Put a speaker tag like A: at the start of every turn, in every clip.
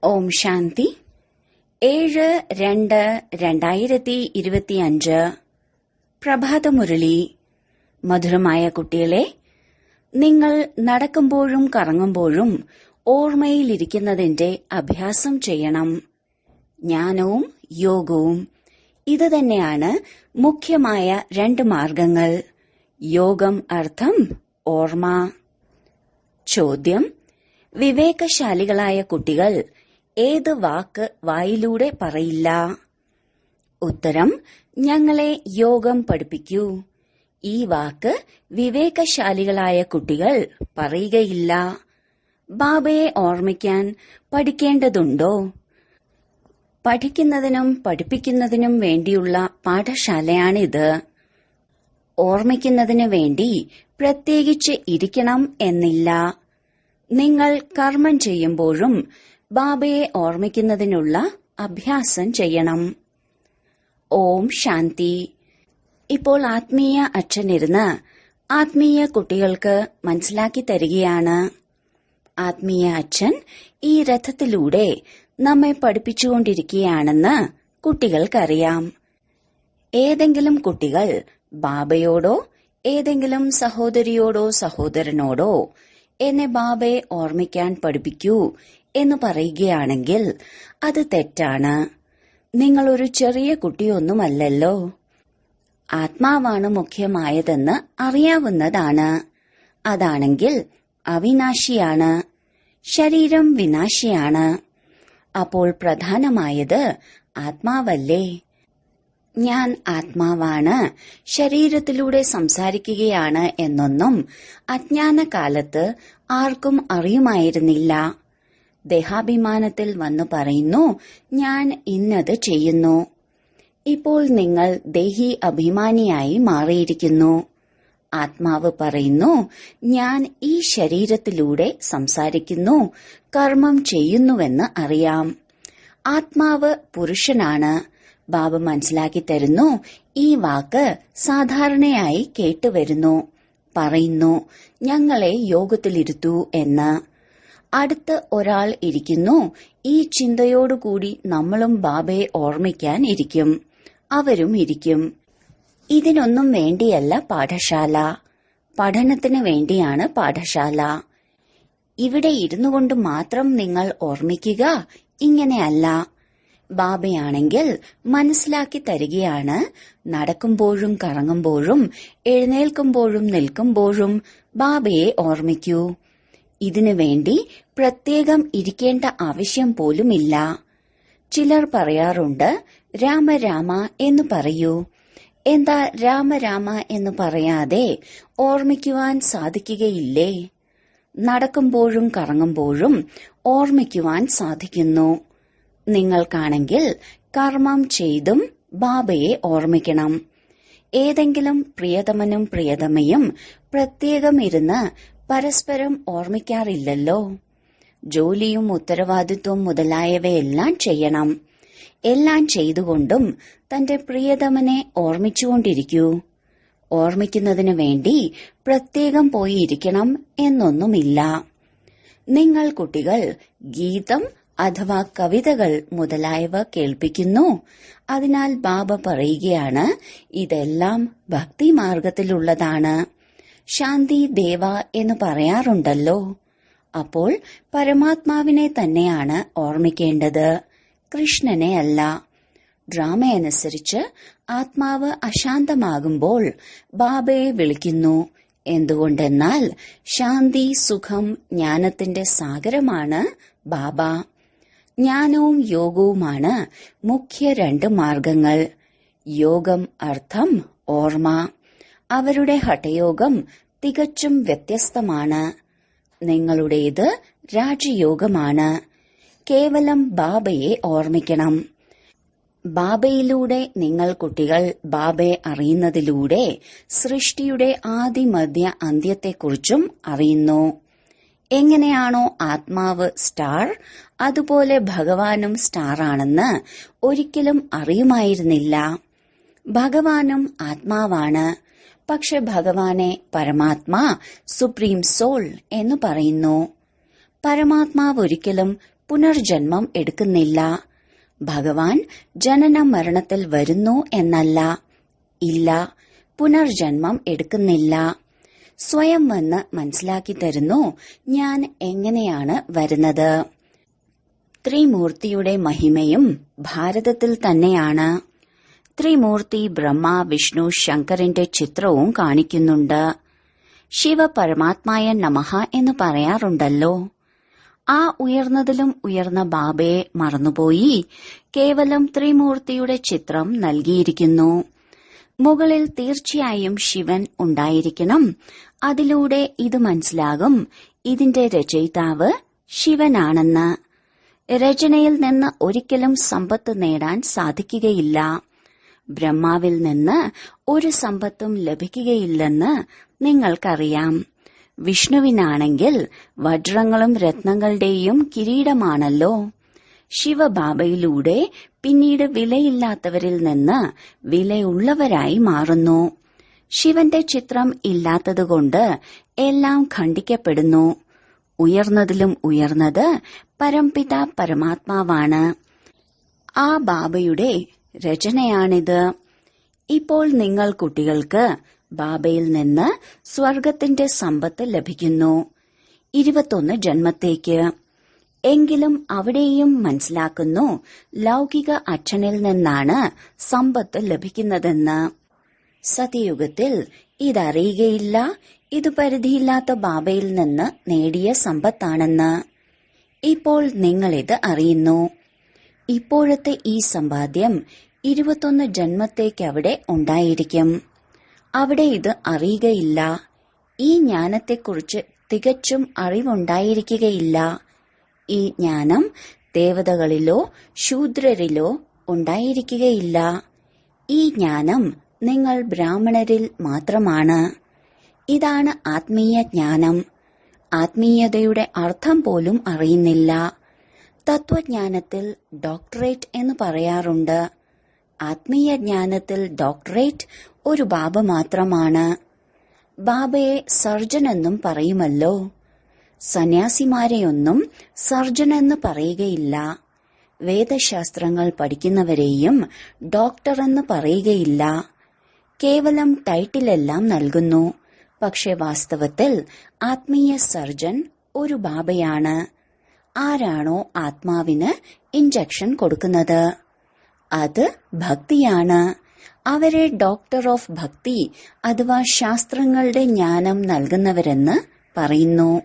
A: ഓം ശാന്തി 7/2/2025 പ്രഭാതമുരളി. മധുരമായ കുട്ടികളെ, നിങ്ങൾ നടക്കുമ്പോഴും കറങ്ങുമ്പോഴും ഓർമ്മയിലിരിക്കുന്നതിന്റെ അഭ്യാസം ചെയ്യണം. ജ്ഞാനവും യോഗവും ഇത് തന്നെയാണ് മുഖ്യമായ 2 മാർഗങ്ങൾ. യോഗം അർത്ഥം ഓർമ്മ. ചോദ്യം: വിവേകശാലികളായ കുട്ടികൾ ഏത് വാക്ക് വായിലൂടെ പറയില്ല? ഉത്തരം: ഞങ്ങളെ യോഗം പഠിപ്പിക്കൂ. ഈ വാക്ക് വിവേകശാലികളായ കുട്ടികൾ പറയുകയില്ല. ബാബയെ ഓർമ്മിക്കാൻ പഠിക്കേണ്ടതുണ്ടോ? പഠിക്കുന്നതിനും പഠിപ്പിക്കുന്നതിനും വേണ്ടിയുള്ള പാഠശാലയാണിത്. ഓർമ്മിക്കുന്നതിന് വേണ്ടി പ്രത്യേകിച്ച് ഇരിക്കണം എന്നില്ല. നിങ്ങൾ കർമ്മം ചെയ്യുമ്പോഴും ബാബയെ ഓർമ്മിക്കുന്നതിനുള്ള അഭ്യാസം ചെയ്യണം. ഓം ശാന്തി. ഇപ്പോൾ ആത്മീയ അച്ഛനിരുന്ന് ആത്മീയ കുട്ടികൾക്ക് മനസ്സിലാക്കി തരികയാണ്. ആത്മീയ അച്ഛൻ ഈ രഥത്തിലൂടെ നമ്മെ പഠിപ്പിച്ചുകൊണ്ടിരിക്കുകയാണെന്ന് കുട്ടികൾക്കറിയാം. ഏതെങ്കിലും കുട്ടികൾ ബാബയോടോ ഏതെങ്കിലും സഹോദരിയോടോ സഹോദരനോടോ എന്നെ ബാബയെ ഓർമ്മിക്കാൻ പഠിപ്പിക്കൂ എന്ന് പറയുകയാണെങ്കിൽ അത് തെറ്റാണ്. നിങ്ങളൊരു ചെറിയ കുട്ടിയൊന്നുമല്ലല്ലോ. ആത്മാവാണ് മുഖ്യമായതെന്ന് അറിയാവുന്നതാണ്. അതാണെങ്കിൽ അവിനാശിയാണ്, ശരീരം വിനാശിയാണ്. അപ്പോൾ പ്രധാനമായത് ആത്മാവല്ലേ? ഞാൻ ആത്മാവാണ്, ശരീരത്തിലൂടെ സംസാരിക്കുകയാണ് എന്നൊന്നും അജ്ഞാനകാലത്ത് ആർക്കും അറിയുമായിരുന്നില്ല. ദേഹാഭിമാനത്തിൽ വന്നു പറയുന്നു, ഞാൻ ഇന്നത് ചെയ്യുന്നു. ഇപ്പോൾ നിങ്ങൾ ദേഹി അഭിമാനിയായി മാറിയിരിക്കുന്നു. ആത്മാവ് പറയുന്നു, ഞാൻ ഈ ശരീരത്തിലൂടെ സംസാരിക്കുന്നു, കർമ്മം ചെയ്യുന്നുവെന്ന് അറിയാം. ആത്മാവ് പുരുഷനാണ്. ബാബ മനസ്സിലാക്കി തരുന്നു, ഈ വാക്ക് സാധാരണയായി കേട്ടുവരുന്നു. പറയുന്നു, ഞങ്ങളെ യോഗത്തിലിരുത്തൂ എന്ന്. അടുത്ത് ഒരാൾ ഇരിക്കുന്നു. ഈ ചിന്തയോടുകൂടി നമ്മളും ബാബയെ ഓർമ്മിക്കാൻ ഇരിക്കും. അവരും ഇരിക്കും. ഇതിനൊന്നും വേണ്ടിയല്ല പാഠശാല. പഠനത്തിന് വേണ്ടിയാണ് പാഠശാല. ഇവിടെ ഇരുന്നു കൊണ്ട് മാത്രം നിങ്ങൾ ഓർമ്മിക്കുക, ഇങ്ങനെയല്ല. ബാബയാണെങ്കിൽ മനസ്സിലാക്കി തരികയാണ്. നടക്കുമ്പോഴും കറങ്ങുമ്പോഴും എഴുന്നേൽക്കുമ്പോഴും നിൽക്കുമ്പോഴും ബാബയെ ഓർമ്മിക്കൂ. ഇതിനു വേണ്ടി പ്രത്യേകം ഇരിക്കേണ്ട ആവശ്യം പോലുമില്ല. ചിലർ പറയാറുണ്ട്, രാമ രാമ എന്ന് പറയൂ. എന്താ രാമ രാമ എന്ന് പറയാതെ ഓർമ്മിക്കുവാൻ സാധിക്കുകയില്ലേ? നടക്കുമ്പോഴും കറങ്ങുമ്പോഴും ഓർമ്മിക്കുവാൻ സാധിക്കുന്നു. നിങ്ങൾക്കാണെങ്കിൽ കർമ്മം ചെയ്തും ബാബയെ ഓർമ്മിക്കണം. ഏതെങ്കിലും പ്രിയതമനും പ്രിയതമയും പ്രത്യേകം ഇരുന്ന് പരസ്പരം ഓർമ്മിക്കാറില്ലല്ലോ. ജോലിയും ഉത്തരവാദിത്വം മുതലായവയെല്ലാം ചെയ്യണം. എല്ലാം ചെയ്തുകൊണ്ടും തന്റെ പ്രിയതമനെ ഓർമ്മിച്ചുകൊണ്ടിരിക്കൂ. ഓർമ്മിക്കുന്നതിനു വേണ്ടി പ്രത്യേകം പോയി ഇരിക്കണം എന്നൊന്നുമില്ല. നിങ്ങൾ കുട്ടികൾ ഗീതം അഥവാ കവിതകൾ മുതലായവ കേൾപ്പിക്കുന്നു. അതിനാൽ ബാബ പറയുകയാണ്, ഇതെല്ലാം ഭക്തിമാർഗത്തിലുള്ളതാണ്. ശാന്തി ദേവ എന്ന് പറയാറുണ്ടല്ലോ. അപ്പോൾ പരമാത്മാവിനെ തന്നെയാണ് ഓർമ്മിക്കേണ്ടത്, കൃഷ്ണനെ അല്ല. ഡ്രാമയനുസരിച്ച് ആത്മാവ് അശാന്തമാകുമ്പോൾ ബാബയെ വിളിക്കുന്നു. എന്തുകൊണ്ടെന്നാൽ ശാന്തി, സുഖം, ജ്ഞാനത്തിന്റെ സാഗരമാണ് ബാബ. ജ്ഞാനവും യോഗവുമാണ് മുഖ്യ 2 മാർഗങ്ങൾ. യോഗം അർത്ഥം ഓർമ്മ. അവരുടെ ഹഠയോഗം തികച്ചും വ്യത്യസ്തമാണ്. നിങ്ങളുടേത് രാജയോഗമാണ്. കേവലം ബാബയെ ഓർമ്മിക്കണം. ബാബയിലൂടെ നിങ്ങൾ കുട്ടികൾ ബാബയെ അറിയുന്നതിലൂടെ സൃഷ്ടിയുടെ ആദിമധ്യ അന്ത്യത്തെക്കുറിച്ചും അറിയുന്നു. എങ്ങനെയാണോ ആത്മാവ് സ്റ്റാർ, അതുപോലെ ഭഗവാനും സ്റ്റാറാണെന്ന് ഒരിക്കലും അറിയുമായിരുന്നില്ല. ഭഗവാനും ആത്മാവാണ്. പക്ഷെ ഭഗവാനെ പരമാത്മാ, സുപ്രീം സോൾ എന്ന് പറയുന്നു. പരമാത്മാവ് ഒരിക്കലും പുനർജന്മം എടുക്കുന്നില്ല. ഭഗവാൻ ജനന മരണത്തിൽ വരുന്നു എന്നല്ല. ഇല്ല, പുനർജന്മം എടുക്കുന്നില്ല. സ്വയം വന്ന് മനസ്സിലാക്കി തരുന്നു ഞാൻ എങ്ങനെയാണ് വരുന്നത്. ത്രിമൂർത്തിയുടെ മഹിമയും ഭാരതത്തിൽ തന്നെയാണ്. ത്രിമൂർത്തി ബ്രഹ്മ, വിഷ്ണു, ശങ്കരന്റെ ചിത്രവും കാണിക്കുന്നുണ്ട്. ശിവ പരമാത്മായ നമഃ എന്ന് പറയാറുണ്ടല്ലോ. ആ ഉയർന്നതിലും ഉയർന്ന ബാബയെ മറന്നുപോയി കേവലം ത്രിമൂർത്തിയുടെ ചിത്രം നൽകിയിരിക്കുന്നു. മുകളിൽ തീർച്ചയായും ശിവൻ ഉണ്ടായിരിക്കണം. അതിലൂടെ ഇത് മനസ്സിലാകും ഇതിന്റെ രചയിതാവ് ശിവനാണെന്ന്. രചനയിൽ നിന്ന് ഒരിക്കലും സമ്പത്ത് നേടാൻ സാധിക്കുകയില്ല. ബ്രഹ്മാവിൽ നിന്ന് ഒരു സമ്പത്തും ലഭിക്കുകയില്ലെന്ന് നിങ്ങൾക്കറിയാം. വിഷ്ണുവിനാണെങ്കിൽ വജ്രങ്ങളും രത്നങ്ങളുടെയും കിരീടമാണല്ലോ. ശിവബാബയിലൂടെ പിന്നീട് വിലയില്ലാത്തവരിൽ നിന്ന് വിലയുള്ളവരായി മാറുന്നു. ശിവന്റെ ചിത്രം ഇല്ലാത്തതുകൊണ്ട് എല്ലാം ഖണ്ഡിക്കപ്പെടുന്നു. ഉയർന്നതിലും ഉയർന്നത് പരംപിത പരമാത്മാവാണ്. ആ ബാബയുടെ രചനയാണിത്. ഇപ്പോൾ നിങ്ങൾ കുട്ടികൾക്ക് ബാബയിൽ നിന്ന് സ്വർഗത്തിന്റെ സമ്പത്ത് ലഭിക്കുന്നു 21 ജന്മത്തേക്ക്. എങ്കിലും അവിടെയും മനസ്സിലാക്കുന്നു ലൗകിക അച്ഛനിൽ നിന്നാണ് സമ്പത്ത് ലഭിക്കുന്നതെന്ന്. സത്യയുഗത്തിൽ ഇതറിയുകയില്ല ഇത് പരിധിയില്ലാത്ത ബാബയിൽ നിന്ന് നേടിയ സമ്പത്താണെന്ന്. ഇപ്പോൾ നിങ്ങളിത് അറിയുന്നു. ഇപ്പോഴത്തെ ഈ സമ്പാദ്യം 21 ജന്മത്തേക്കവിടെ ഉണ്ടായിരിക്കും. അവിടെ ഇത് അറിയുകയില്ല. ഈ ജ്ഞാനത്തെക്കുറിച്ച് തികച്ചും അറിവുണ്ടായിരിക്കുകയില്ല. ഈ ജ്ഞാനം ദേവതകളിലോ ശൂദ്രരിലോ ഉണ്ടായിരിക്കുകയില്ല. ഈ ജ്ഞാനം നിങ്ങൾ ബ്രാഹ്മണരിൽ മാത്രമാണ്. ഇതാണ് ആത്മീയ ജ്ഞാനം. ആത്മീയതയുടെ അർത്ഥം പോലും അറിയുന്നില്ല. തത്വജ്ഞാനത്തിൽ ഡോക്ടറേറ്റ് എന്ന് പറയാറുണ്ട്. ആത്മീയ ജ്ഞാനത്തിൽ ഡോക്ടറേറ്റ് ഒരു ബാബ മാത്രമാണ്. ബാബയെ സർജൻ എന്നും പറയുമല്ലോ. സന്യാസിമാരെയൊന്നും സർജൻ എന്ന് പറയുകയില്ല. വേദശാസ്ത്രങ്ങൾ പഠിക്കുന്നവരെയും ഡോക്ടർ എന്ന് പറയുകയില്ല. കേവലം ടൈറ്റിലെല്ലാം നൽകുന്നു. പക്ഷെ വാസ്തവത്തിൽ ആത്മീയ സർജൻ ഒരു ബാബയാണ്. ആരാണോ ആത്മാവിന് ഇഞ്ചക്ഷൻ കൊടുക്കുന്നത് അത് ഭക്തിയാണ്. അവരെ ഡോക്ടർ ഓഫ് ഭക്തി അഥവാ ശാസ്ത്രങ്ങളുടെ ജ്ഞാനം നൽകുന്നവരെന്ന് പറയുന്നു.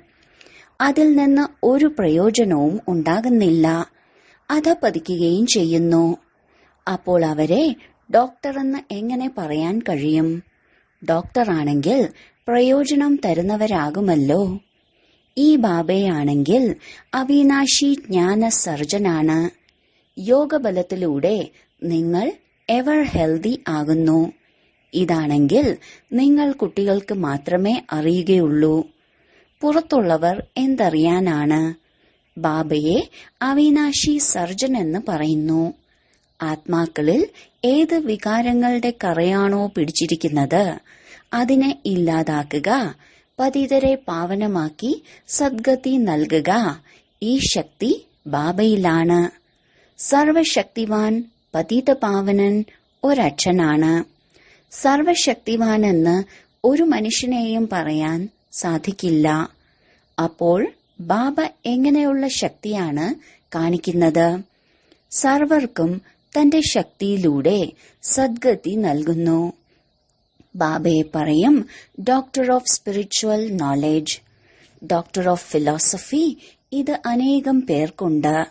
A: അതിൽ നിന്ന് ഒരു പ്രയോജനവും ഉണ്ടാകുന്നില്ല. അധപതിക്കുകയും ചെയ്യുന്നു. അപ്പോൾ അവരെ ഡോക്ടറെന്ന് എങ്ങനെ പറയാൻ കഴിയും? ഡോക്ടറാണെങ്കിൽ പ്രയോജനം തരുന്നവരാകുമല്ലോ. ഈ ബാബയാണെങ്കിൽ അവിനാശി ജ്ഞാന സർജനാണ്. യോഗബലത്തിലൂടെ നിങ്ങൾ എവർ ഹെൽതി ആകുന്നു. ഇതാണെങ്കിൽ നിങ്ങൾ കുട്ടികൾക്ക് മാത്രമേ അറിയുകയുള്ളൂ. പുറത്തുള്ളവർ എന്തറിയാനാണ്? ബാബയെ അവിനാശി സർജൻ എന്ന് പറയുന്നു. ആത്മാക്കളിൽ ഏത് വികാരങ്ങളുടെ കറയാണോ പിടിച്ചിരിക്കുന്നത് അതിനെ ഇല്ലാതാക്കുക, പതിതരെ പാവനമാക്കി സദ്ഗതി നൽകുക. ഈ ശക്തി ബാബയിലാണ്. സർവശക്തിവാൻ പതിത പാവനൻ ഒരച്ഛനാണ്. സർവശക്തിവാൻ എന്ന് ഒരു മനുഷ്യനെയും പറയാൻ സാധിക്കില്ല. അപ്പോൾ ബാബ എങ്ങനെയുള്ള ശക്തിയാണ് കാണിക്കുന്നത്? സർവർക്കും തന്റെ ശക്തിയിലൂടെ സദ്ഗതി നൽകുന്നു. ബാബയെ പറയും doctor of spiritual knowledge, doctor of philosophy. ഇത് അനേകം പേർക്കുണ്ട്.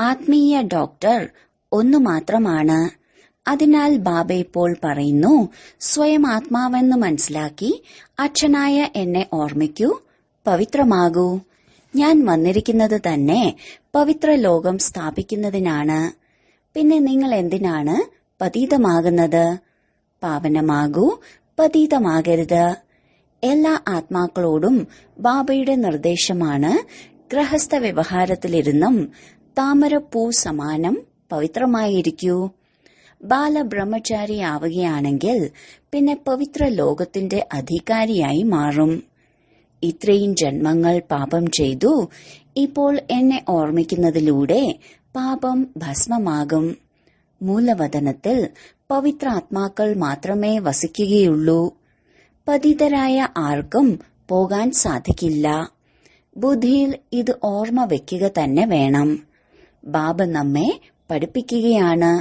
A: ആത്മീയ ഡോക്ടർ ഒന്നു മാത്രമാണ്. അതിനാൽ ബാബ ഇപ്പോൾ പറയുന്നു സ്വയം ആത്മാവെന്ന് മനസ്സിലാക്കി അച്ഛനായ എന്നെ ഓർമ്മിക്കൂ, പവിത്രമാകൂ. ഞാൻ വന്നിരിക്കുന്നത് തന്നെ പവിത്ര ലോകം സ്ഥാപിക്കുന്നതിനാണ്. പിന്നെ നിങ്ങൾ എന്തിനാണ് പതീതമാകുന്നത്? പാവനമാകൂ, പതീതമാകരുത്. എല്ലാ ആത്മാക്കളോടും ബാബയുടെ നിർദ്ദേശമാണ് ഗൃഹസ്ഥ വ്യവഹാരത്തിലിരുന്നും താമരപ്പൂ സമാനം പവിത്രമായിരിക്കൂ. ബാലബ്രഹ്മചാരിയാവുകയാണെങ്കിൽ പിന്നെ പവിത്ര ലോകത്തിന്റെ അധികാരിയായി മാറും. ഇത്രയും ജന്മങ്ങൾ പാപം ചെയ്തു. ഇപ്പോൾ എന്നെ ഓർമ്മിക്കുന്നതിലൂടെ പാപം ഭസ്മമാകും. മൂലവതനത്തിൽ പവിത്രാത്മാക്കൾ മാത്രമേ വസിക്കുകയുള്ളൂ. പതിതരായ ആർക്കും പോകാൻ സാധിക്കില്ല. ബുദ്ധിയിൽ ഇത് ഓർമ്മ വയ്ക്കുക തന്നെ വേണം. ബാബ നമ്മെ പഠിപ്പിക്കുകയാണ്.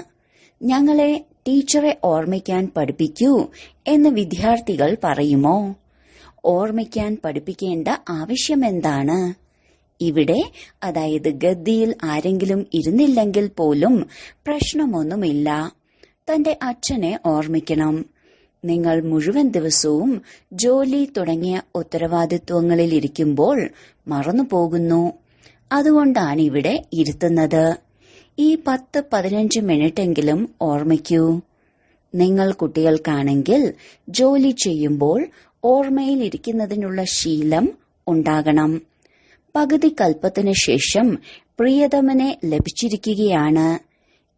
A: ഞങ്ങളെ ടീച്ചറെ ഓർമ്മിക്കാൻ പഠിപ്പിക്കൂ എന്ന് വിദ്യാർത്ഥികൾ പറയുമോ? ഓർമ്മിക്കാൻ പഠിപ്പിക്കേണ്ട ആവശ്യമെന്താണ്? ഇവിടെ, അതായത് ഗദ്ദിയിൽ ആരെങ്കിലും ഇരുന്നില്ലെങ്കിൽ പോലും പ്രശ്നമൊന്നുമില്ല. തന്റെ അച്ഛനെ ഓർമ്മിക്കണം. നിങ്ങൾ മുഴുവൻ ദിവസവും ജോലി തുടങ്ങിയ ഉത്തരവാദിത്വങ്ങളിൽ ഇരിക്കുമ്പോൾ മറന്നുപോകുന്നു. അതുകൊണ്ടാണ് ഇവിടെ ഇരുത്തുന്നത്. ഈ 10-15 മിനിറ്റെങ്കിലും ഓർമ്മിക്കൂ. നിങ്ങൾ കുട്ടികൾക്കാണെങ്കിൽ ജോലി ചെയ്യുമ്പോൾ ഓർമ്മയിൽ ഇരിക്കുന്നതിനുള്ള ശീലം ഉണ്ടാകണം. പകുതി കൽപ്പത്തിനു ശേഷം പ്രിയതമനെ ലഭിച്ചിരിക്കുകയാണ്.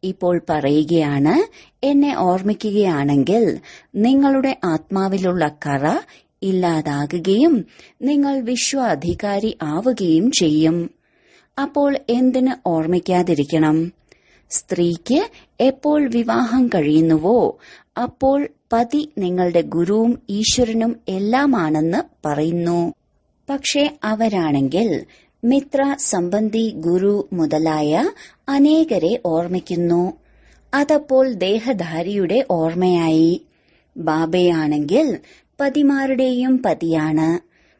A: ഇപ്പോൾ പറയുകയാണ്, എന്നെ ഓർമ്മിക്കുകയാണെങ്കിൽ നിങ്ങളുടെ ആത്മാവിലുള്ള കറ ഇല്ലാതാകുകയും നിങ്ങൾ വിശ്വാധികാരി ആവുകയും ചെയ്യും. അപ്പോൾ എന്തിന് ഓർമ്മിക്കാതിരിക്കണം? സ്ത്രീക്ക് എപ്പോൾ വിവാഹം കഴിയുന്നുവോ അപ്പോൾ പതി നിങ്ങളുടെ ഗുരുവും ഈശ്വരനും എല്ലാമാണെന്ന് പറയുന്നു. പക്ഷെ അവരാണെങ്കിൽ മിത്ര, സംബന്ധി, ഗുരു മുതലായ അനേകരെ ഓർമ്മിക്കുന്നു. അതപ്പോൾ ദേഹധാരിയുടെ ഓർമ്മയായി. ബാബയാണെങ്കിൽ പതിമാരുടെയും പതിയാണ്.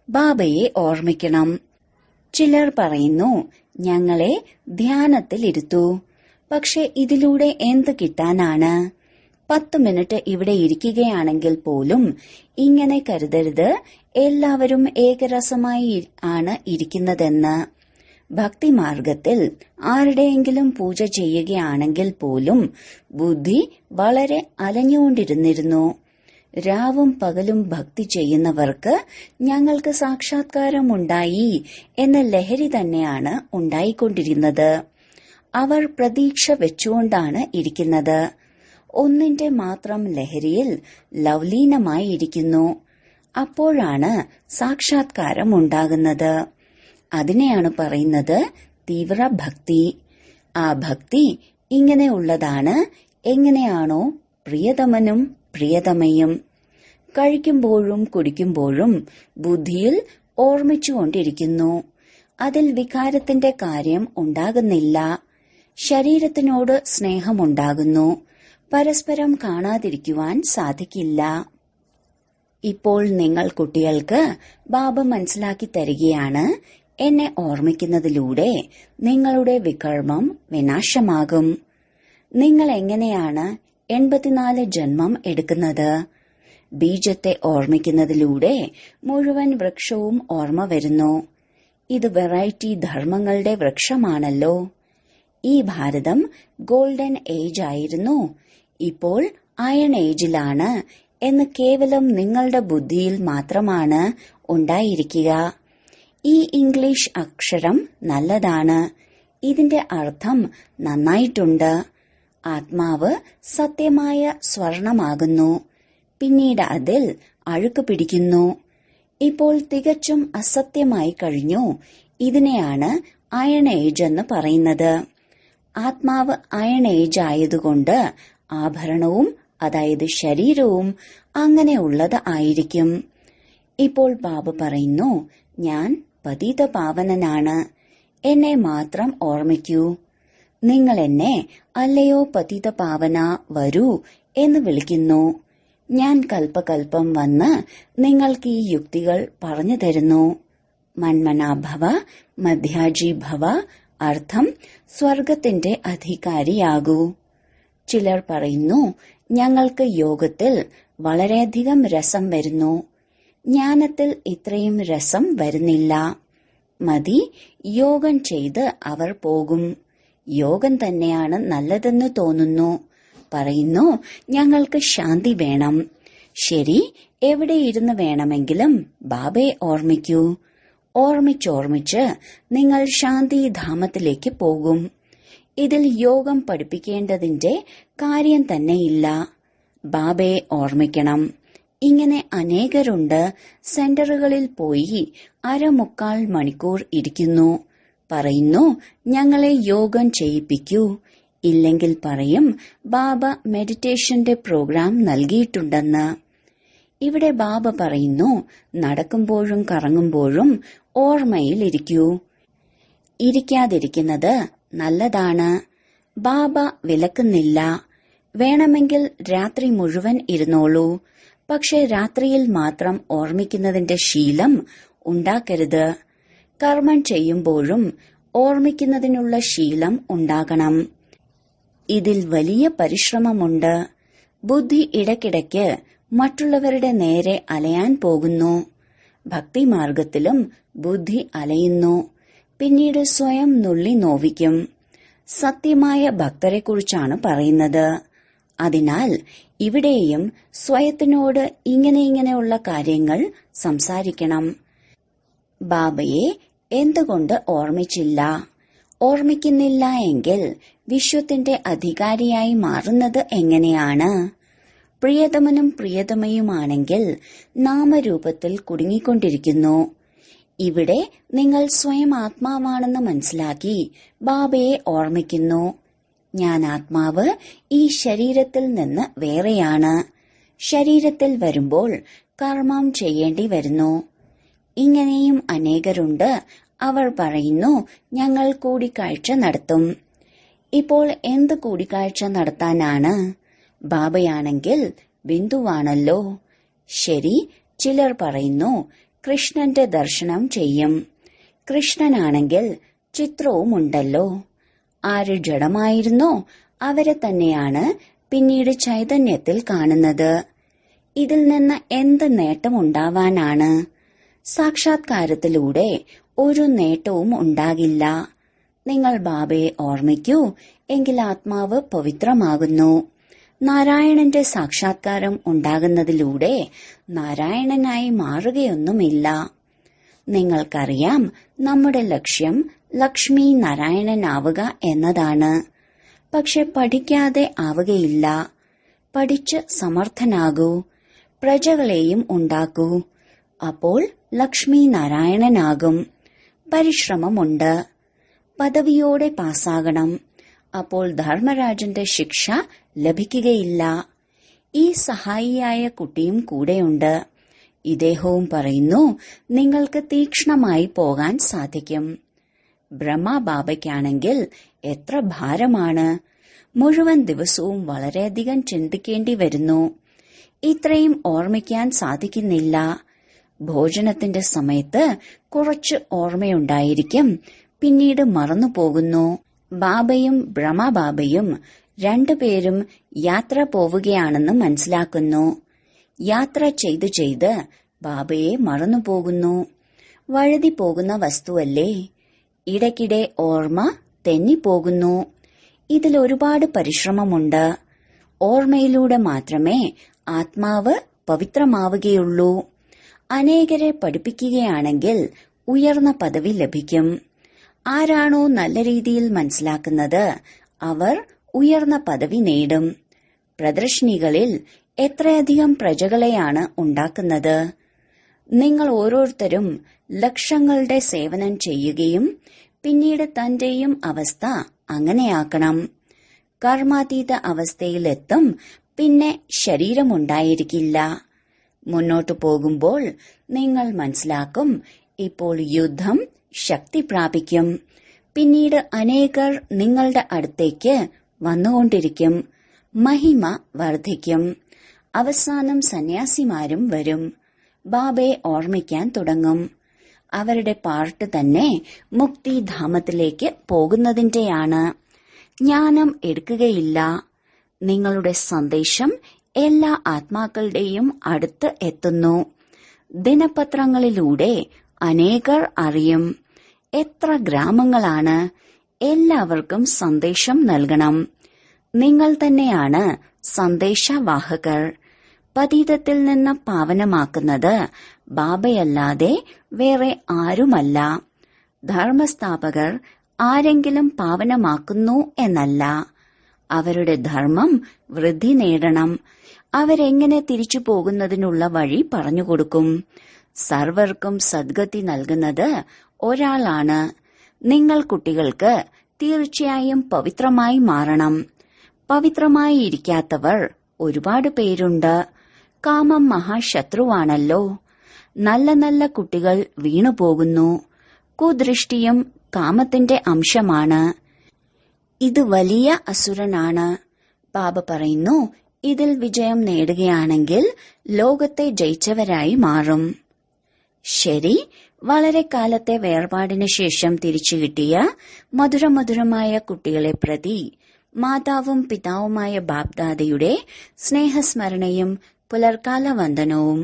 A: ബാബയെ ഓർമ്മിക്കണം. ചിലർ പറയുന്നു, ഞങ്ങളെ ധ്യാനത്തിലിരുത്തൂ. പക്ഷെ ഇതിലൂടെ എന്ത് കിട്ടാനാണ്? 10 മിനിറ്റ് ഇവിടെ ഇരിക്കുകയാണെങ്കിൽ പോലും ഇങ്ങനെ കരുതരുത്, എല്ലാവരും ഏകരസമായി ആണ് ഇരിക്കുന്നതെന്ന്. ഭക്തിമാർഗത്തിൽ ആരുടെയെങ്കിലും പൂജ ചെയ്യുകയാണെങ്കിൽ പോലും ബുദ്ധി വളരെ അലഞ്ഞുകൊണ്ടിരുന്നിരുന്നു. രാവും പകലും ഭക്തി ചെയ്യുന്നവർക്ക് ഞങ്ങൾക്ക് സാക്ഷാത്കാരമുണ്ടായി എന്ന ലഹരി തന്നെയാണ് ഉണ്ടായിക്കൊണ്ടിരുന്നത്. അവർ പ്രതീക്ഷ വെച്ചുകൊണ്ടാണ് ഇരിക്കുന്നത്. ഒന്നിന്റെ മാത്രം ലഹരിയിൽ ലവ്ലീനമായിരിക്കുന്നു. അപ്പോഴാണ് സാക്ഷാത്കാരം ഉണ്ടാകുന്നത്. അതിനെയാണ് പറയുന്നത് തീവ്ര ഭക്തി. ആ ഭക്തി ഇങ്ങനെയുള്ളതാണ്. എങ്ങനെയാണോ പ്രിയതമനും പ്രിയതമയും കഴിക്കുമ്പോഴും കുടിക്കുമ്പോഴും ബുദ്ധിയിൽ ഓർമ്മിച്ചുകൊണ്ടിരിക്കുന്നു. അതിൽ വികാരത്തിന്റെ കാര്യം ഉണ്ടാകുന്നില്ല. ശരീരത്തിനോട് സ്നേഹമുണ്ടാകുന്നു. പരസ്പരം കാണാതിരിക്കുവാൻ സാധിക്കില്ല. ഇപ്പോൾ നിങ്ങൾ കുട്ടികൾക്ക് ബാബ മനസ്സിലാക്കി തരികയാണ്, എന്നെ ഓർമ്മിക്കുന്നതിലൂടെ നിങ്ങളുടെ വികർമ്മം വിനാശമാകും. നിങ്ങൾ എങ്ങനെയാണ് 84 ജന്മം എടുക്കുന്നത്? ബീജത്തെ ഓർമ്മിക്കുന്നതിലൂടെ മുഴുവൻ വൃക്ഷവും ഓർമ്മ വരുന്നു. ഇത് വെറൈറ്റി ധർമ്മങ്ങളുടെ വൃക്ഷമാണല്ലോ. ഈ ഭാരതം ഗോൾഡൻ ഏജ് ആയിരുന്നു, ഇപ്പോൾ അയൺ ഏജിലാണ് എന്ന് കേവലം നിങ്ങളുടെ ബുദ്ധിയിൽ മാത്രമാണ് ഉണ്ടായിരിക്കുക. ഈ ഇംഗ്ലീഷ് അക്ഷരം നല്ലതാണ്. ഇതിന്റെ അർത്ഥം നന്നായിട്ടുണ്ട്. ആത്മാവ് സത്യമായ സ്വർണമാകുന്നു. പിന്നീട് അതിൽ അഴുക്ക് പിടിക്കുന്നു. ഇപ്പോൾ തികച്ചും അസത്യമായി കഴിഞ്ഞു. ഇതിനെയാണ് അയൺ ഏജ് എന്ന് പറയുന്നത്. ആത്മാവ് അയൺ ഏജ് ആയതുകൊണ്ട് ആഭരണവും, അതായത് ശരീരവും അങ്ങനെയുള്ളത് ആയിരിക്കും. ഇപ്പോൾ ബാബ പറയുന്നു, ഞാൻ പതിത പാവനനാണ്, എന്നെ മാത്രം ഓർമ്മിക്കൂ. നിങ്ങൾ എന്നെ അല്ലയോ പതിത പാവന വരൂ എന്ന് വിളിക്കുന്നു. ഞാൻ കൽപ്പകൽപ്പം വന്ന് നിങ്ങൾക്ക് ഈ യുക്തികൾ പറഞ്ഞു തരുന്നു. മന്മനാഭവ മധ്യാജി ഭവ, അർത്ഥം സ്വർഗത്തിന്റെ അധികാരിയാകൂ. ചിലർ പറയുന്നു, ഞങ്ങൾക്ക് യോഗത്തിൽ വളരെയധികം രസം വരുന്നു, ജ്ഞാനത്തിൽ ഇത്രയും രസം വരുന്നില്ല. മതി, യോഗം ചെയ്ത് അവർ പോകും. യോഗം തന്നെയാണ് നല്ലതെന്ന് തോന്നുന്നു. പറയുന്നു, ഞങ്ങൾക്ക് ശാന്തി വേണം. ശരി, എവിടെ ഇരുന്ന് വേണമെങ്കിലും ബാബയെ ഓർമ്മിക്കൂ. ഓർമ്മിച്ചോർമ്മിച്ച് നിങ്ങൾ ശാന്തിധാമത്തിലേക്ക് പോകും. ഇതിൽ യോഗം പഠിപ്പിക്കേണ്ടതിന്റെ കാര്യം തന്നെയില്ല. ബാബയെ ഓർമ്മിക്കണം. ഇങ്ങനെ അനേകരുണ്ട്. സെന്ററുകളിൽ പോയി 1/4 മണിക്കൂർ ഇരിക്കുന്നു. പറയുന്നു, ഞങ്ങളെ യോഗം ചെയ്യിപ്പിക്കൂ. ഇല്ലെങ്കിൽ പറയും, ബാബ മെഡിറ്റേഷന്റെ പ്രോഗ്രാം നൽകിയിട്ടുണ്ടെന്ന്. ഇവിടെ ബാബ പറയുന്നു, നടക്കുമ്പോഴും കറങ്ങുമ്പോഴും ഓർമ്മയിലിരിക്കൂ. ഇരിക്കാതിരിക്കുന്നത് നല്ലതാണ്. ബാബ വിലക്കുന്നില്ല. വേണമെങ്കിൽ രാത്രി മുഴുവൻ ഇരുന്നോളൂ. പക്ഷെ രാത്രിയിൽ മാത്രം ഓർമ്മിക്കുന്നതിന്റെ ശീലം ഉണ്ടാക്കരുത്. കർമ്മം ചെയ്യുമ്പോഴും ഓർമ്മിക്കുന്നതിനുള്ള ശീലം ഉണ്ടാകണം. ഇതിൽ വലിയ പരിശ്രമമുണ്ട്. ബുദ്ധി ഇടയ്ക്കിടയ്ക്ക് മറ്റുള്ളവരുടെ നേരെ അലയാൻ പോകുന്നു. ഭക്തിമാർഗത്തിലും ബുദ്ധി അലയുന്നു. പിന്നീട് സ്വയം നുള്ളി നോവിക്കും. സത്യമായ ഭക്തരെക്കുറിച്ചാണ് പറയുന്നത്. അതിനാൽ ഇവിടെയും സ്വയത്തിനോട് ഇങ്ങനെയുള്ള കാര്യങ്ങൾ സംസാരിക്കണം. ബാബയെ എന്തുകൊണ്ട് ഓർമ്മിച്ചില്ല? ഓർമ്മിക്കുന്നില്ല എങ്കിൽ വിശ്വത്തിന്റെ അധികാരിയായി മാറുന്നത് എങ്ങനെയാണ്? പ്രിയതമനും പ്രിയതമയുമാണെങ്കിൽ നാമരൂപത്തിൽ കുടുങ്ങിക്കൊണ്ടിരിക്കുന്നു. ഇവിടെ നിങ്ങൾ സ്വയം ആത്മാവാണെന്ന് മനസ്സിലാക്കി ബാബയെ ഓർമ്മിക്കുന്നു. ഞാൻ ആത്മാവ് ഈ ശരീരത്തിൽ നിന്ന് വേറെയാണ്. ശരീരത്തിൽ വരുമ്പോൾ കർമ്മം ചെയ്യേണ്ടി വരുന്നു. ഇങ്ങനെയും അനേകരുണ്ട്. അവർ പറയുന്നു, ഞങ്ങൾ കൂടിക്കാഴ്ച നടത്തും. ഇപ്പോൾ എന്ത് കൂടിക്കാഴ്ച നടത്താനാണ്? ബാബയാണെങ്കിൽ ബിന്ദുവാണല്ലോ. ശരി, ചിലർ പറയുന്നു കൃഷ്ണന്റെ ദർശനം ചെയ്യും. കൃഷ്ണനാണെങ്കിൽ ചിത്രവുമുണ്ടല്ലോ. ആര് ജഡമായിരുന്നോ അവരെ തന്നെയാണ് പിന്നീട് ചൈതന്യത്തിൽ കാണുന്നത്. ഇതിൽ നിന്ന് എന്ത് നേട്ടമുണ്ടാവാനാണ്? സാക്ഷാത്കാരത്തിലൂടെ ഒരു നേട്ടവും ഉണ്ടാകില്ല. നിങ്ങൾ ബാബയെ ഓർമ്മിക്കൂ, എങ്കിൽ ആത്മാവ് പവിത്രമാകുന്നു. നാരായണന്റെ സാക്ഷാത്കാരം ഉണ്ടാകുന്നതിലൂടെ നാരായണനായി മാറുകയൊന്നുമില്ല. നിങ്ങൾക്കറിയാം, നമ്മുടെ ലക്ഷ്യം ലക്ഷ്മി നാരായണനാവുക എന്നതാണ്. പക്ഷെ പഠിക്കാതെ ആവുകയില്ല. പഠിച്ച് സമർത്ഥനാകൂ. പ്രജകളെയും ഉണ്ടാക്കൂ. അപ്പോൾ ലക്ഷ്മി നാരായണനാകും. പരിശ്രമമുണ്ട്. പദവിയോടെ പാസ്സാകണം. അപ്പോൾ ധർമ്മരാജന്റെ ശിക്ഷ ലഭിക്കുകയില്ല. ഈ സഹായിയായ കുട്ടിയും കൂടെയുണ്ട്. ഇദ്ദേഹവും പറയുന്നു, നിങ്ങൾക്ക് തീക്ഷ്ണമായി പോകാൻ സാധിക്കും. ബ്രഹ്മബാബയ്ക്കാണെങ്കിൽ എത്ര ഭാരമാണ്. മുഴുവൻ ദിവസവും വളരെയധികം ചിന്തിക്കേണ്ടി വരുന്നു. ഇത്രയും ഓർമ്മിക്കാൻ സാധിക്കുന്നില്ല. ഭോജനത്തിന്റെ സമയത്ത് കുറച്ച് ഓർമ്മയുണ്ടായിരിക്കും, പിന്നീട് മറന്നുപോകുന്നു. ബാബയും ബ്രഹ്മബാബയും രണ്ടുപേരും യാത്ര പോവുകയാണെന്ന് മനസ്സിലാക്കുന്നു. യാത്ര ചെയ്ത് ചെയ്ത് ബാബയെ മറന്നുപോകുന്നു. വഴുതി പോകുന്ന വസ്തുവല്ലേ. ഇടയ്ക്കിടെ ഓർമ്മ തെന്നിപ്പോകുന്നു. ഇതിൽ ഒരുപാട് പരിശ്രമമുണ്ട്. ഓർമ്മയിലൂടെ മാത്രമേ ആത്മാവ് പവിത്രമാവുകയുള്ളൂ. അനേകരെ പഠിപ്പിക്കുകയാണെങ്കിൽ ഉയർന്ന പദവി ലഭിക്കും. ആരാണോ നല്ല രീതിയിൽ മനസ്സിലാക്കുന്നത് അവർ ഉയർന്ന പദവി നേടും. പ്രദർശനികളിൽ എത്രയധികം പ്രജകളെയാണ് ഉണ്ടാക്കുന്നത്. നിങ്ങൾ ഓരോരുത്തരും ലക്ഷങ്ങളുടെ സേവനം ചെയ്യുകയും പിന്നീട് തന്റെയും അവസ്ഥ അങ്ങനെയാക്കണം. കർമാതീത അവസ്ഥയിലെത്തും. പിന്നെ ശരീരമുണ്ടായിരിക്കില്ല. മുന്നോട്ടു പോകുമ്പോൾ നിങ്ങൾ മനസ്സിലാക്കും, ഇപ്പോൾ യുദ്ധം ശക്തി പ്രാപിക്കും. പിന്നീട് അനേകർ നിങ്ങളുടെ അടുത്തേക്ക് വന്നുകൊണ്ടിരിക്കും. മഹിമ വർദ്ധിക്കും. അവസാനം സന്യാസിമാരും വരും. ബാബയെ ഓർമ്മിക്കാൻ തുടങ്ങും. അവരുടെ പാർട്ട് തന്നെ മുക്തിധാമത്തിലേക്ക് പോകുന്നതിന്റെയാണ്. ജ്ഞാനം എടുക്കുകയില്ല. നിങ്ങളുടെ സന്ദേശം എല്ലാ ആത്മാക്കളുടെയും അടുത്ത് എത്തുന്നു. ദിനപത്രങ്ങളിലൂടെ അനേകർ അറിയും. എത്ര ഗ്രാമങ്ങളാണ്. എല്ലാവർക്കും സന്ദേശം നൽകണം. നിങ്ങൾ തന്നെയാണ് സന്ദേശവാഹകർ. പതീതത്തിൽ നിന്ന് പാവനമാക്കുന്നത് ബാബയല്ലാതെ വേറെ ആരുമല്ല. ധർമ്മസ്ഥാപകർ ആരെങ്കിലും പാവനമാക്കുന്നു എന്നല്ല. അവരുടെ ധർമ്മം വൃദ്ധി നേടണം. അവരെങ്ങനെ തിരിച്ചു പോകുന്നതിനുള്ള വഴി പറഞ്ഞുകൊടുക്കും. സർവർക്കും സദ്ഗതി നൽകുന്നത് ഒരാളാണ്. നിങ്ങൾ കുട്ടികൾക്ക് തീർച്ചയായും പവിത്രമായി മാറണം. പവിത്രമായി ഇരിക്കാത്തവർ ഒരുപാട് പേരുണ്ട്. കാമം മഹാശത്രുവാണല്ലോ. നല്ല നല്ല കുട്ടികൾ വീണുപോകുന്നു. കുദൃഷ്ടിയും കാമത്തിന്റെ അംശമാണ്. ഇത് വലിയ അസുരനാണ്. ബാബ പറയുന്നു, ഇതിൽ വിജയം നേടുകയാണെങ്കിൽ ലോകത്തെ ജയിച്ചവരായി മാറും. ശരി, വളരെ കാലത്തെ വേർപാടിന് ശേഷം തിരിച്ചു കിട്ടിയ മധുരമധുരമായ കുട്ടികളെ പ്രതി മാതാവും പിതാവുമായ ബാപ്ദാദയുടെ സ്നേഹസ്മരണയും പുലർക്കാല വന്ദനവും.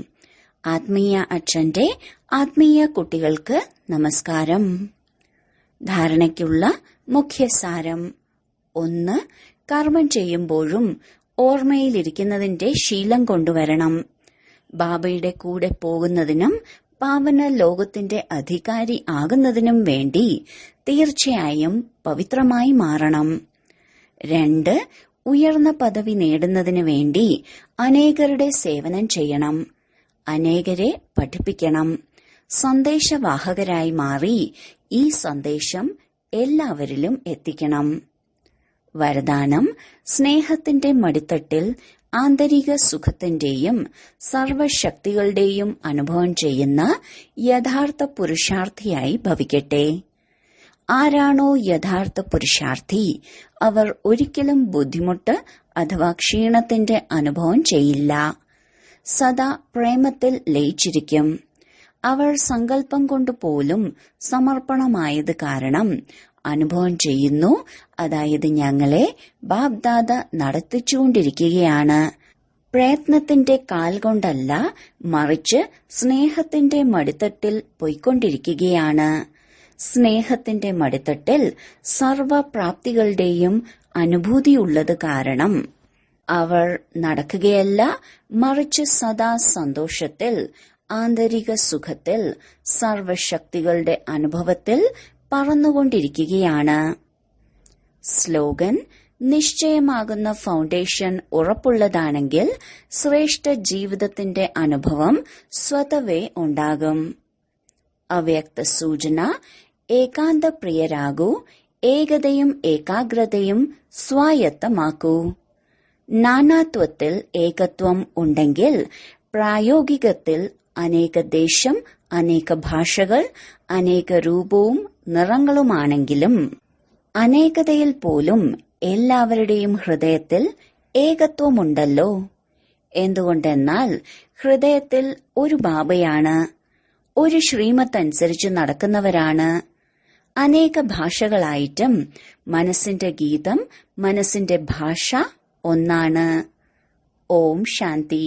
A: ആത്മീയ അച്ഛന്റെ ആത്മീയ കുട്ടികൾക്ക് നമസ്കാരം. ധാരണയ്ക്കുള്ള മുഖ്യസാരം: 1. കർമ്മം ചെയ്യുമ്പോഴും ഓർമ്മയിലിരിക്കുന്നതിന്റെ ശീലം കൊണ്ടുവരണം. ബാബയുടെ കൂടെ പോകുന്നതിനും പാവന ലോകത്തിന്റെ അധികാരി ആകുന്നതിനും വേണ്ടി തീർച്ചയായും പവിത്രമായി മാറണം. 2. ഉയർന്ന പദവി നേടുന്നതിന് വേണ്ടി അനേകരുടെ സേവനം ചെയ്യണം. അനേകരെ പഠിപ്പിക്കണം. സന്ദേശവാഹകരായി മാറി ഈ സന്ദേശം എല്ലാവരിലും എത്തിക്കണം. വരദാനം: സ്നേഹത്തിന്റെ മടിത്തട്ടിൽ ആന്തരിക സുഖത്തിന്റെയും സർവശക്തികളുടെയും അനുഭവം ചെയ്യുന്ന യഥാർത്ഥ പുരുഷാർത്ഥിയായി ഭവിക്കട്ടെ. ആരാണോ യഥാർത്ഥ പുരുഷാർത്ഥി, അവർ ഒരിക്കലും ബുദ്ധിമുട്ട് അഥവാ ക്ഷീണത്തിന്റെ അനുഭവം ചെയ്യില്ല. സദാ പ്രേമത്തിൽ ലയിച്ചിരിക്കും. അവർ സങ്കല്പം കൊണ്ട് പോലും സമർപ്പണമായത് കാരണം അനുഭവം ചെയ്യുന്നു. അതായത് ഞങ്ങളെ ബാപ്ദാദ നടത്തിച്ചുകൊണ്ടിരിക്കുകയാണ്. പ്രയത്നത്തിന്റെ കാൽ കൊണ്ടല്ല, മറിച്ച് സ്നേഹത്തിന്റെ മടിത്തട്ടിൽ പോയിക്കൊണ്ടിരിക്കുകയാണ്. സ്നേഹത്തിന്റെ മടിത്തട്ടിൽ സർവപ്രാപ്തികളുടെയും അനുഭൂതിയുള്ളത് കാരണം അവർ നടക്കുകയല്ല, മറിച്ച് സദാ സന്തോഷത്തിൽ, ആന്തരിക സുഖത്തിൽ, സർവശക്തികളുടെ അനുഭവത്തിൽ പറന്നുകൊണ്ടിരിക്കുകയാണ്. സ്ലോഗൻ: നിശ്ചയമാകുന്ന ഫൗണ്ടേഷൻ ഉറപ്പുള്ളതാണെങ്കിൽ ശ്രേഷ്ഠ ജീവിതത്തിന്റെ അനുഭവം സ്വതവേ ഉണ്ടാകും. അവ്യക്ത സൂചന: ഏകാന്തപ്രിയരാകൂ. ഏകതയും ഏകാഗ്രതയും സ്വായത്തമാക്കൂ. നാനാത്വത്തിൽ ഏകത്വം ഉണ്ടെങ്കിൽ പ്രായോഗികത്തിൽ അനേക ദേശം, അനേക ഭാഷകൾ, അനേക രൂപവും നിറങ്ങളുമാണെങ്കിലും അനേകതയിൽ പോലും എല്ലാവരുടെയും ഹൃദയത്തിൽ ഏകത്വമുണ്ടല്ലോ. എന്തുകൊണ്ടെന്നാൽ ഹൃദയത്തിൽ ഒരു ബാബയാണ്. ഒരു ശ്രീമത്തനുസരിച്ച് നടക്കുന്നവരാണ്. അനേക ഭാഷകളായിട്ടും മനസ്സിന്റെ ഗീതം, മനസ്സിന്റെ ഭാഷ ഒന്നാണ്. ഓം ശാന്തി.